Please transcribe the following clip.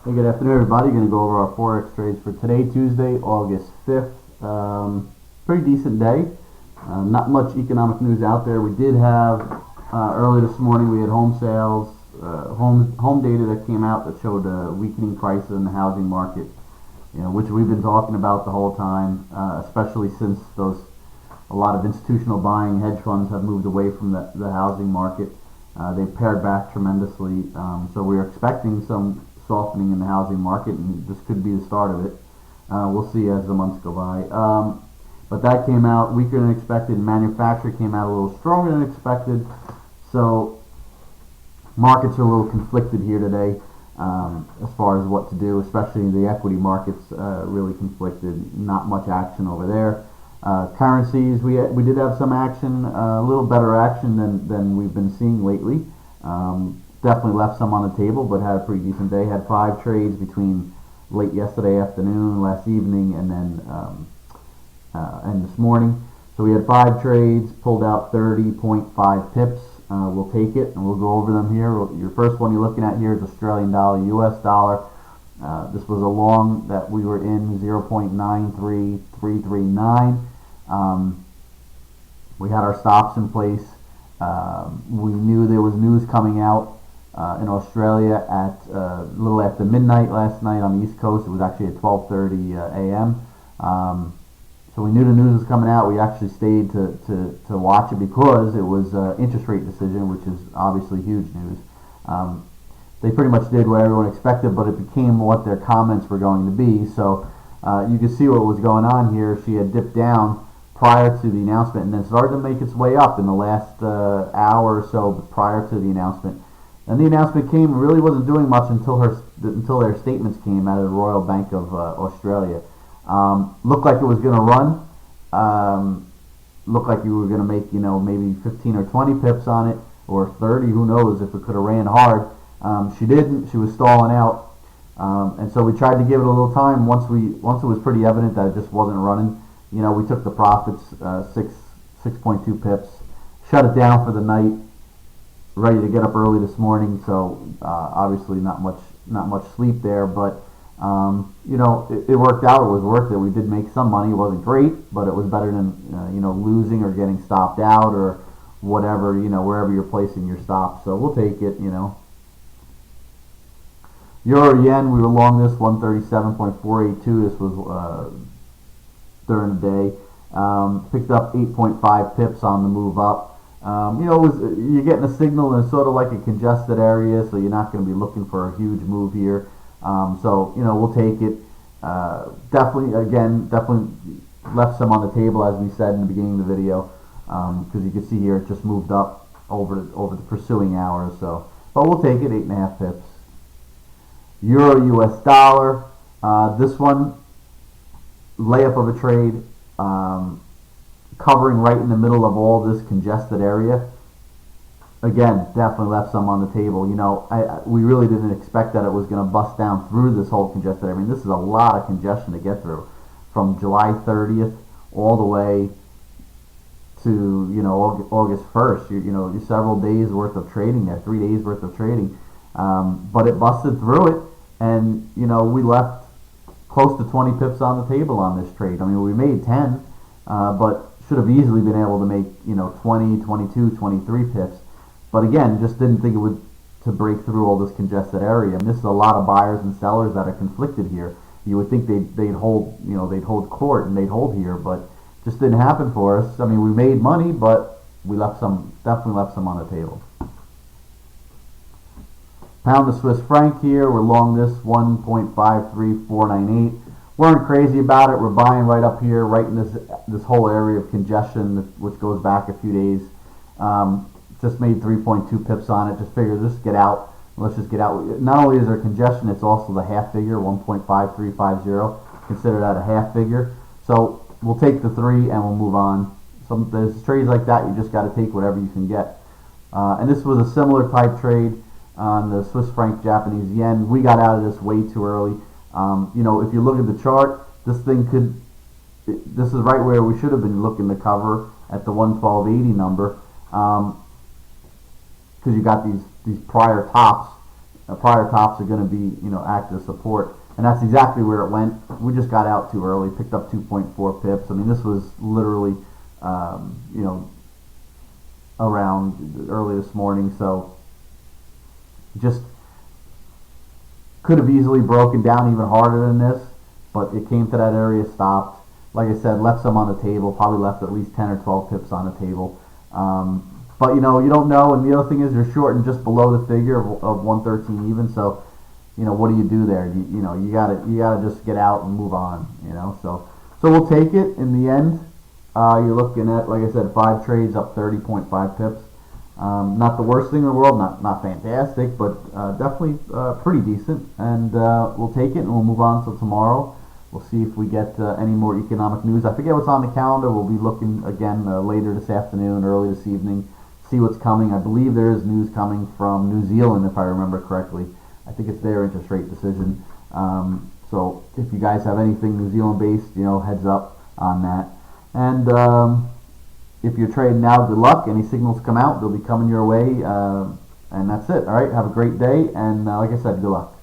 Hey, good afternoon, everybody. Going to go over our Forex trades for today, Tuesday, August 5th. Pretty decent day. Not much economic news out there. We did have, early this morning, we had home sales, home data that came out that showed weakening prices in the housing market, which we've been talking about the whole time, especially since a lot of institutional buying hedge funds have moved away from the housing market. They pared back tremendously, so we're expecting some softening in the housing market, and this could be the start of it. We'll see as the months go by. But that came out weaker than expected. Manufacturing came out a little stronger than expected. So markets are a little conflicted here today as far as what to do, especially the equity markets really conflicted. Not much action over there. Currencies, we did have some action, a little better action than we've been seeing lately. Definitely left some on the table, but had a pretty decent day. Had 5 trades between late yesterday afternoon, last evening, and then and this morning. So we had 5 trades, pulled out 30.5 pips. We'll take it, and we'll go over them here. Your first one you're looking at here is Australian dollar, US dollar. This was a long that we were in, 0.93339. We had our stops in place. We knew there was news coming out in Australia at a little after midnight last night on the East Coast. It was actually at 12:30 a.m. So we knew the news was coming out. We actually stayed to watch it because it was an interest rate decision, which is obviously huge news. They pretty much did what everyone expected, but it became what their comments were going to be. So you can see what was going on here. She had dipped down prior to the announcement and then started to make its way up in the last hour or so prior to the announcement. And the announcement came, really wasn't doing much until their statements came out of the Royal Bank of Australia. Looked like it was going to run. Looked like you were going to make, maybe 15 or 20 pips on it, or 30. Who knows if it could have ran hard. She didn't. She was stalling out, and so we tried to give it a little time. Once it was pretty evident that it just wasn't running, we took the profits, 6.2 pips, shut it down for the night. Ready to get up early this morning, so obviously not much sleep there, but it worked out. It was worth it. We did make some money. It wasn't great, but it was better than losing or getting stopped out or whatever, wherever you're placing your stops. So we'll take it. Euro yen, we were long this 137.482. This was during the day. Picked up 8.5 pips on the move up. You're getting a signal in sort of like a congested area, so you're not going to be looking for a huge move here. So we'll take it. Definitely left some on the table, as we said in the beginning of the video, because you can see here it just moved up over the pursuing hours. So, but we'll take it, 8.5 pips. Euro US dollar. This one, layup of a trade. Covering right in the middle of all this congested area. Again, definitely left some on the table. We really didn't expect that it was going to bust down through this whole congested area. I mean, this is a lot of congestion to get through, from July 30th all the way to August 1st. You're several days worth of trading there, 3 days worth of trading. But it busted through it, and we left close to 20 pips on the table on this trade. I mean, we made 10, but should have easily been able to make 20, 22, 23 pips, but again, just didn't think it would to break through all this congested area. And this is a lot of buyers and sellers that are conflicted here. You would think they'd hold court and they'd hold here, but just didn't happen for us. I mean, we made money, but we definitely left some on the table. Pound the Swiss franc here. We're long this 1.53498. Weren't crazy about it. We're buying right up here, right in this whole area of congestion, which goes back a few days. Just made 3.2 pips on it. Just figured, just get out. Let's just get out. Not only is there congestion, it's also the half figure, 1.5350. Consider that a half figure. So we'll take the 3 and we'll move on. There's trades like that, you just got to take whatever you can get. And this was a similar type trade on the Swiss franc Japanese yen. We got out of this way too early. If you look at the chart, this is right where we should have been looking to cover at the 112.80 number, because you got these prior tops prior tops are going to be, act as support. And that's exactly where it went. We just got out too early, picked up 2.4 pips. I mean, this was literally, around early this morning. So just could have easily broken down even harder than this, but it came to that area, stopped. Like I said, left some on the table, probably left at least 10 or 12 pips on the table. But you don't know, and the other thing is you're shorting just below the figure of 113 even. So, what do you do there? You gotta just get out and move on. So we'll take it in the end. You're looking at, like I said, 5 trades up 30.5 pips. Not the worst thing in the world, not fantastic, but definitely pretty decent. And we'll take it and we'll move on till tomorrow. We'll see if we get any more economic news. I forget what's on the calendar. We'll be looking again later this afternoon, early this evening, see what's coming. I believe there is news coming from New Zealand, if I remember correctly. I think it's their interest rate decision. So if you guys have anything New Zealand based, heads up on that. And if you're trading now, good luck. Any signals come out, they'll be coming your way. And that's it. All right. Have a great day. And like I said, good luck.